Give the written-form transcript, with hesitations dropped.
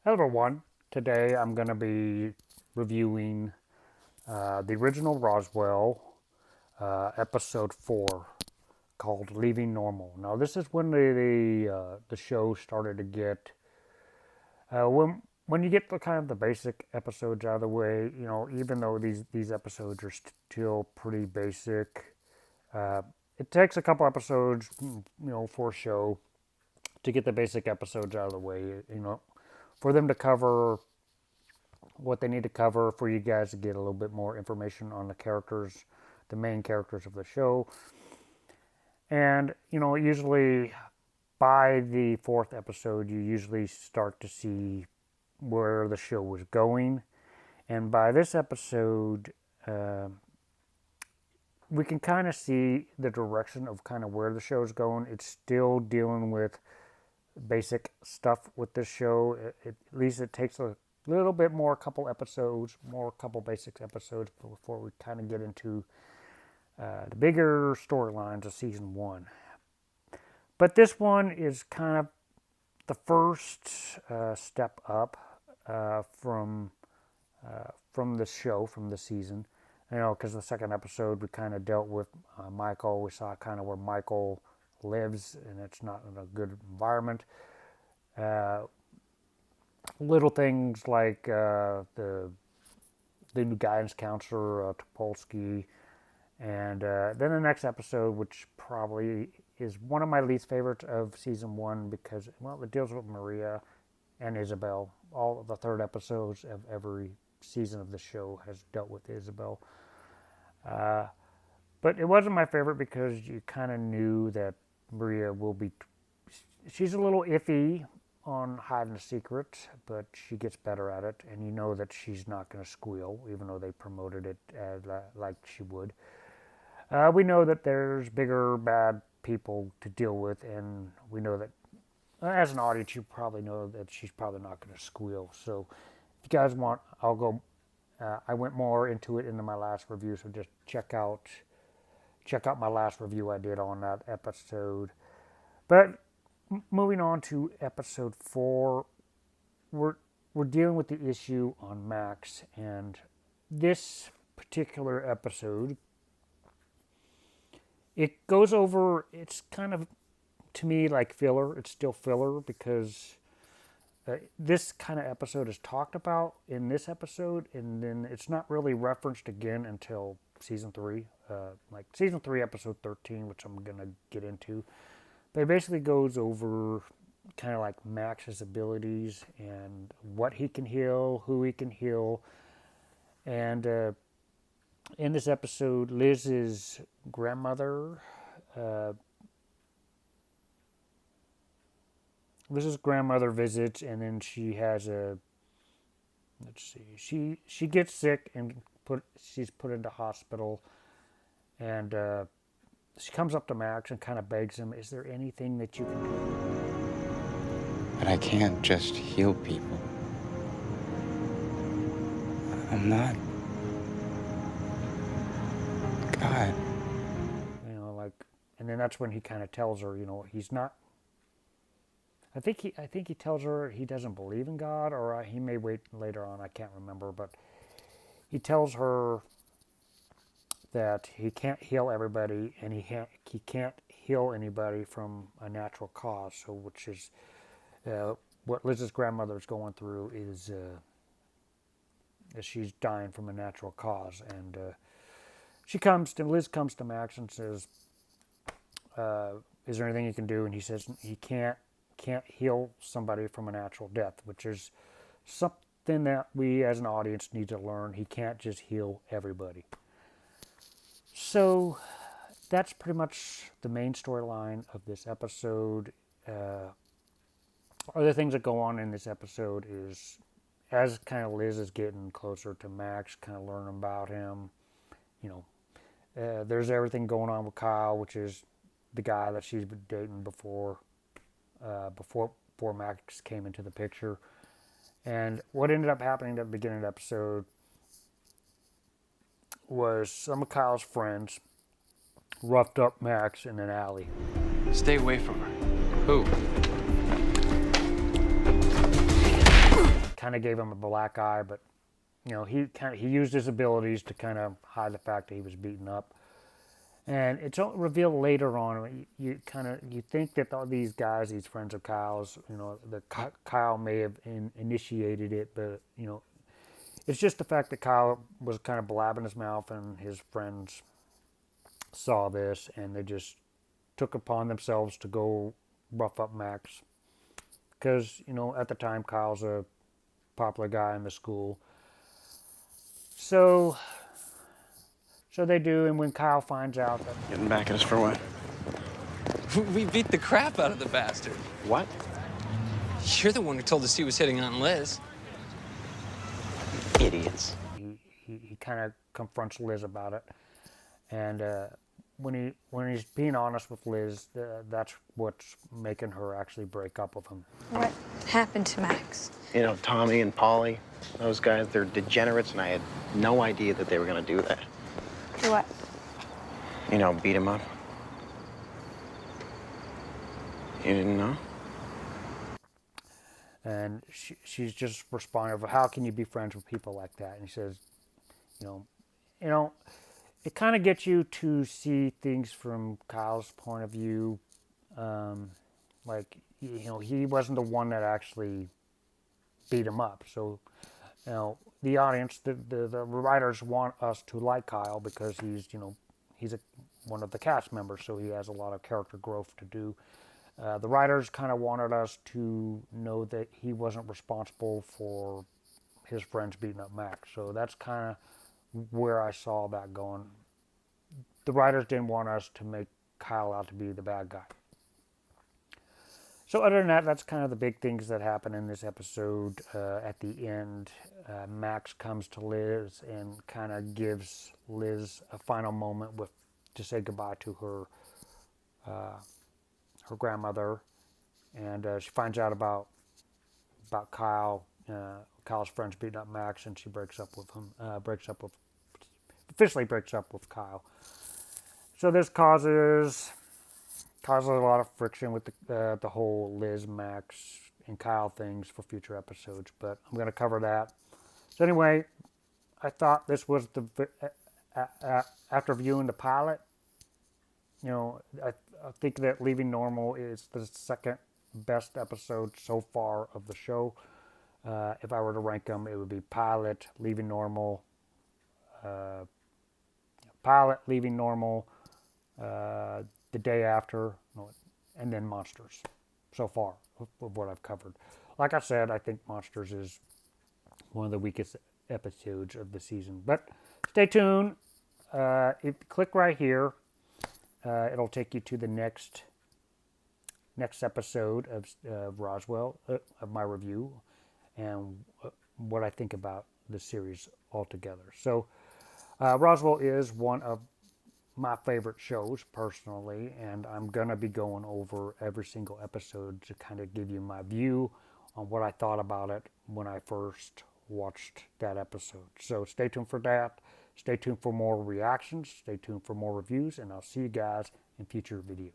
Hello everyone. Today I'm going to be reviewing the original Roswell episode 4 called Leaving Normal. Now this is when the show started to get when you get the kind of the basic episodes out of the way, even though these episodes are still pretty basic, uh, it takes a couple episodes, for a show to get the basic episodes out of the way, for them to cover what they need to cover, for you guys to get a little bit more information on the characters, the main characters of the show. And, usually by the fourth episode, you usually start to see where the show was going. And by this episode, we can kind of see the direction of kind of where the show is going. It's still dealing with basic stuff with this show. At least it takes a little bit more, a couple basic episodes before we kind of get into the bigger storylines of season 1. But this one is kind of the first step up from the show, from the season. Because the second episode we kind of dealt with Michael. We saw kind of where Michael lives, and it's not in a good environment. Little things like the new guidance counselor, Topolsky, and then the next episode, which probably is one of my least favorites of season 1 because, it deals with Maria and Isabel. All of the third episodes of every season of the show has dealt with Isabel. But it wasn't my favorite because you kind of knew that Maria she's a little iffy on hiding a secret, but she gets better at it, and you know that she's not going to squeal, even though they promoted it as like she would. We know that there's bigger bad people to deal with, and we know that as an audience, you probably know that she's probably not going to squeal. So if you guys want, I'll go. I went more into it in my last review, so just check out my last review I did on that episode. But moving on to episode 4, we're dealing with the issue on Max, and this particular episode, it goes over. It's kind of, to me, like filler. It's still filler because this kind of episode is talked about in this episode, and then it's not really referenced again until season 3, like season 3, episode 13, which I'm going to get into. But it basically goes over kind of like Max's abilities and what he can heal, who he can heal. And in this episode, Liz's grandmother, visits, and then she has she gets sick and she's put into hospital, and she comes up to Max and kind of begs him, is there anything that you can do? But I can't just heal people. I'm not God. And then that's when he kind of tells her, he's not. I think he tells her he doesn't believe in God, or he may wait later on. I can't remember, but he tells her that he can't heal everybody, and he can't heal anybody from a natural cause. So, which is what Liz's grandmother is going through, is she's dying from a natural cause, and Liz comes to Max and says, "Is there anything you can do?" And he says he can't heal somebody from a natural death, which is something that we as an audience need to learn. He can't just heal everybody. So that's pretty much the main storyline of this episode. Other things that go on in this episode is, as kind of Liz is getting closer to Max, kind of learning about him, there's everything going on with Kyle, which is the guy that she's been dating before Max came into the picture. And what ended up happening at the beginning of the episode was some of Kyle's friends roughed up Max in an alley. Stay away from her. Who? kind of gave him a black eye, but he used his abilities to kind of hide the fact that he was beaten up. And it's revealed later on. You think that all these guys, these friends of Kyle's, that Kyle may have initiated it, but it's just the fact that Kyle was kind of blabbing his mouth, and his friends saw this, and they just took upon themselves to go rough up Max, because at the time Kyle's a popular guy in the school. So they do, and when Kyle finds out that Getting back at us for what? We beat the crap out of the bastard. What? You're the one who told us he was hitting on Liz. Idiots. he kind of confronts Liz about it, and when he's being honest with Liz, that's what's making her actually break up with him. What happened to Max? You know, Tommy and Polly, those guys, they're degenerates, and I had no idea that they were gonna do that. Do what? You know, beat him up. You didn't know? And she's just responding, "How can you be friends with people like that?" And he says, it kind of gets you to see things from Kyle's point of view. He wasn't the one that actually beat him up. So, the audience, the writers want us to like Kyle because he's one of the cast members, so he has a lot of character growth to do. The writers kind of wanted us to know that he wasn't responsible for his friends beating up Max. So that's kind of where I saw that going. The writers didn't want us to make Kyle out to be the bad guy. So other than that, that's kind of the big things that happen in this episode. At the end, Max comes to Liz and kind of gives Liz a final moment to say goodbye to her grandmother, and she finds out about Kyle. Kyle's friends beating up Max, and she breaks up with him. Officially breaks up with Kyle. So this causes a lot of friction with the whole Liz, Max, and Kyle things for future episodes, but I'm going to cover that. So anyway, I thought this was after viewing the pilot, I think that Leaving Normal is the second best episode so far of the show. If I were to rank them, it would be Pilot, Leaving Normal, The Day After, and then Monsters so far of what I've covered. Like I said, I think Monsters is one of the weakest episodes of the season. But stay tuned. If you click right here, it'll take you to the next episode of Roswell, of my review, and what I think about the series altogether. So Roswell is one of my favorite shows personally, and I'm going to be going over every single episode to kind of give you my view on what I thought about it when I first watched that episode. So stay tuned for that. Stay tuned for more reactions. Stay tuned for more reviews, and I'll see you guys in future videos.